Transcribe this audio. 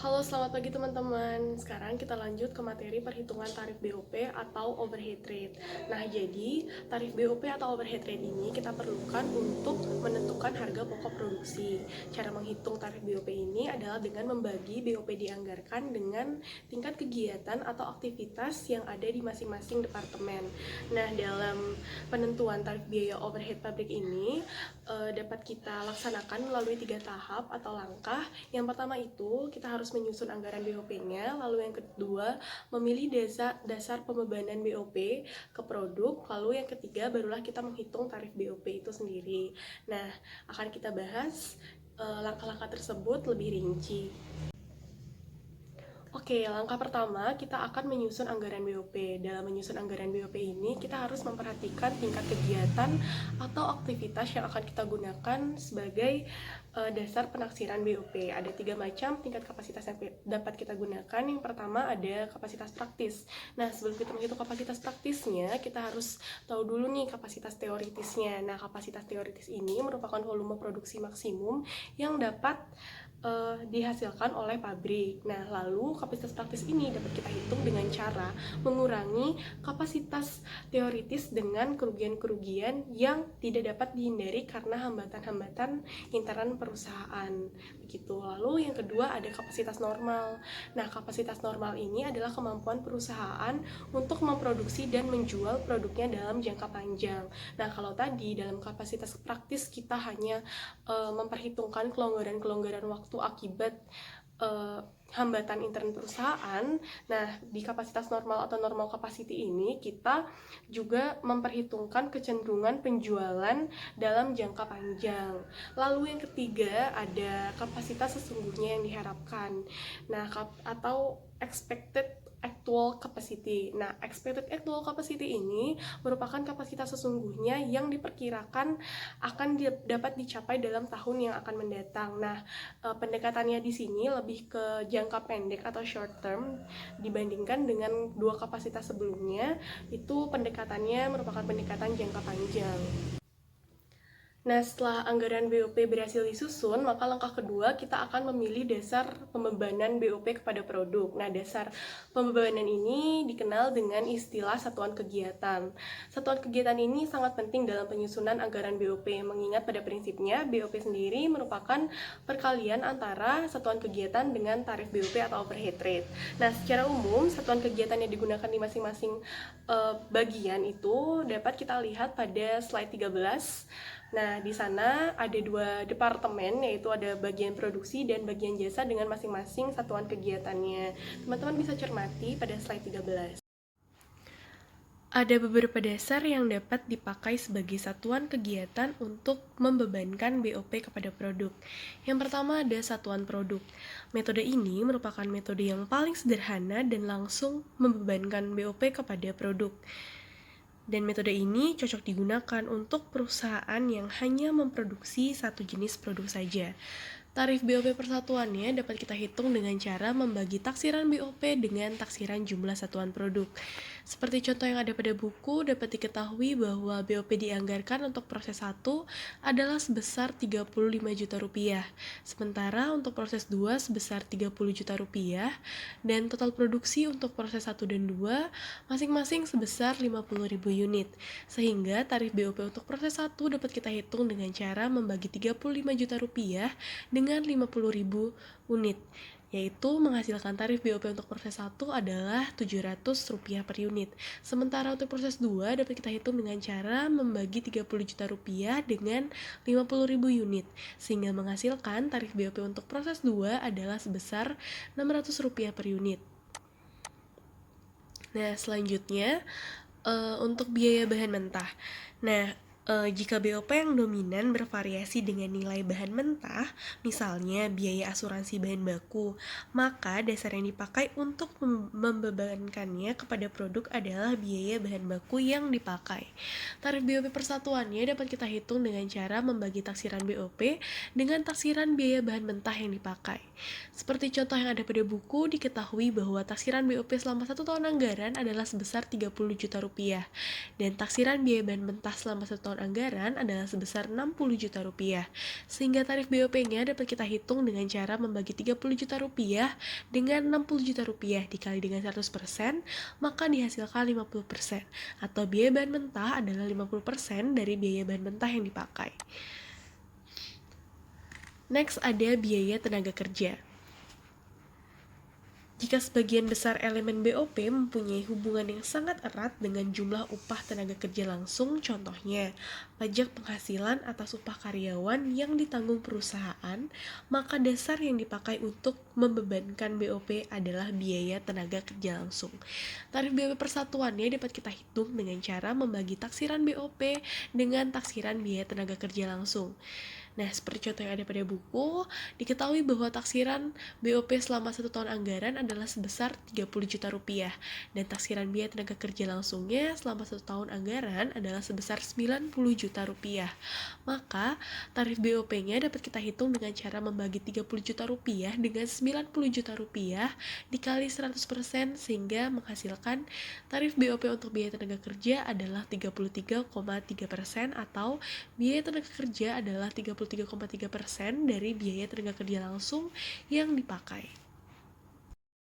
Halo, selamat pagi teman-teman. Sekarang kita lanjut ke materi perhitungan tarif BOP atau overhead rate. Nah, jadi tarif BOP atau overhead rate ini kita perlukan untuk menentukan harga pokok produksi. Cara menghitung tarif BOP ini adalah dengan membagi BOP dianggarkan dengan tingkat kegiatan atau aktivitas yang ada di masing-masing departemen. Nah, dalam penentuan tarif biaya overhead pabrik ini dapat kita laksanakan melalui 3 tahap atau langkah. Yang pertama itu kita harus menyusun anggaran BOP-nya, lalu yang kedua memilih dasar pembebanan BOP ke produk, lalu yang ketiga barulah kita menghitung tarif BOP itu sendiri. Nah, akan kita bahas langkah-langkah tersebut lebih rinci. Oke, langkah pertama kita akan menyusun anggaran BOP. Dalam menyusun anggaran BOP ini, kita harus memperhatikan tingkat kegiatan atau aktivitas yang akan kita gunakan sebagai dasar penaksiran BOP. Ada 3 macam tingkat kapasitas yang dapat kita gunakan. Yang pertama ada kapasitas praktis. Nah, sebelum kita menghitung kapasitas praktisnya, kita harus tahu dulu nih kapasitas teoritisnya. Nah, kapasitas teoritis ini merupakan volume produksi maksimum yang dapat dihasilkan oleh pabrik. Nah, lalu kapasitas praktis ini dapat kita hitung dengan cara mengurangi kapasitas teoritis dengan kerugian-kerugian yang tidak dapat dihindari karena hambatan-hambatan internal perusahaan. Begitu. Lalu yang kedua ada kapasitas normal. Nah, kapasitas normal ini adalah kemampuan perusahaan untuk memproduksi dan menjual produknya dalam jangka panjang. Nah, kalau tadi dalam kapasitas praktis kita hanya memperhitungkan kelonggaran-kelonggaran waktu akibat hambatan intern perusahaan. Nah, di kapasitas normal atau normal capacity ini kita juga memperhitungkan kecenderungan penjualan dalam jangka panjang. Lalu yang ketiga ada kapasitas sesungguhnya yang diharapkan. Nah, atau expected actual capacity. Nah, expected actual capacity ini merupakan kapasitas sesungguhnya yang diperkirakan akan dapat dicapai dalam tahun yang akan mendatang. Nah, pendekatannya di sini lebih ke jangka pendek atau short term dibandingkan dengan dua kapasitas sebelumnya, itu pendekatannya merupakan pendekatan jangka panjang. Nah, setelah anggaran BOP berhasil disusun, maka langkah kedua kita akan memilih dasar pembebanan BOP kepada produk. Nah, dasar pembebanan ini dikenal dengan istilah satuan kegiatan. Satuan kegiatan ini sangat penting dalam penyusunan anggaran BOP, mengingat pada prinsipnya BOP sendiri merupakan perkalian antara satuan kegiatan dengan tarif BOP atau overhead rate. Nah, secara umum, satuan kegiatan yang digunakan di masing-masing bagian itu dapat kita lihat pada slide 13. Nah, di sana ada 2 departemen, yaitu ada bagian produksi dan bagian jasa dengan masing-masing satuan kegiatannya. Teman-teman bisa cermati pada slide 13. Ada beberapa dasar yang dapat dipakai sebagai satuan kegiatan untuk membebankan BOP kepada produk. Yang pertama ada satuan produk. Metode ini merupakan metode yang paling sederhana dan langsung membebankan BOP kepada produk. Dan metode ini cocok digunakan untuk perusahaan yang hanya memproduksi satu jenis produk saja. Tarif BOP persatuannya dapat kita hitung dengan cara membagi taksiran BOP dengan taksiran jumlah satuan produk. Seperti contoh yang ada pada buku, dapat diketahui bahwa BOP dianggarkan untuk proses 1 adalah sebesar 35 juta rupiah, sementara untuk proses 2 sebesar 30 juta rupiah, dan total produksi untuk proses 1 dan 2 masing-masing sebesar 50.000 unit. Sehingga tarif BOP untuk proses 1 dapat kita hitung dengan cara membagi 35 juta rupiah dengan 50.000 unit, yaitu menghasilkan tarif BOP untuk proses 1 adalah Rp700 per unit. Sementara untuk proses 2 dapat kita hitung dengan cara membagi 30 juta rupiah dengan 50.000 unit, sehingga menghasilkan tarif BOP untuk proses 2 adalah sebesar Rp600 per unit. Nah, selanjutnya untuk biaya bahan mentah. Nah, jika BOP yang dominan bervariasi dengan nilai bahan mentah, misalnya biaya asuransi bahan baku, maka dasar yang dipakai untuk membebankannya kepada produk adalah biaya bahan baku yang dipakai. Tarif BOP persatuannya dapat kita hitung dengan cara membagi taksiran BOP dengan taksiran biaya bahan mentah yang dipakai. Seperti contoh yang ada pada buku, diketahui bahwa taksiran BOP selama 1 tahun anggaran adalah sebesar 30 juta rupiah, dan taksiran biaya bahan mentah selama 1 tahun tahun anggaran adalah sebesar 60 juta rupiah. Sehingga tarif BOP-nya dapat kita hitung dengan cara membagi 30 juta rupiah dengan 60 juta rupiah dikali dengan 100%, maka dihasilkan 50%, atau biaya bahan mentah adalah 50% dari biaya bahan mentah yang dipakai. Next ada biaya tenaga kerja. Jika sebagian besar elemen BOP mempunyai hubungan yang sangat erat dengan jumlah upah tenaga kerja langsung, contohnya pajak penghasilan atas upah karyawan yang ditanggung perusahaan, maka dasar yang dipakai untuk membebankan BOP adalah biaya tenaga kerja langsung. Tarif BOP persatuannya dapat kita hitung dengan cara membagi taksiran BOP dengan taksiran biaya tenaga kerja langsung. Nah, seperti contoh yang ada pada buku, diketahui bahwa taksiran BOP selama 1 tahun anggaran adalah sebesar 30 juta rupiah, dan taksiran biaya tenaga kerja langsungnya selama 1 tahun anggaran adalah sebesar 90 juta rupiah. Maka, tarif BOP-nya dapat kita hitung dengan cara membagi 30 juta rupiah dengan 90 juta rupiah dikali 100%, sehingga menghasilkan tarif BOP untuk biaya tenaga kerja adalah 33,3%, atau biaya tenaga kerja adalah 33,3% dari biaya tenaga kerja langsung yang dipakai.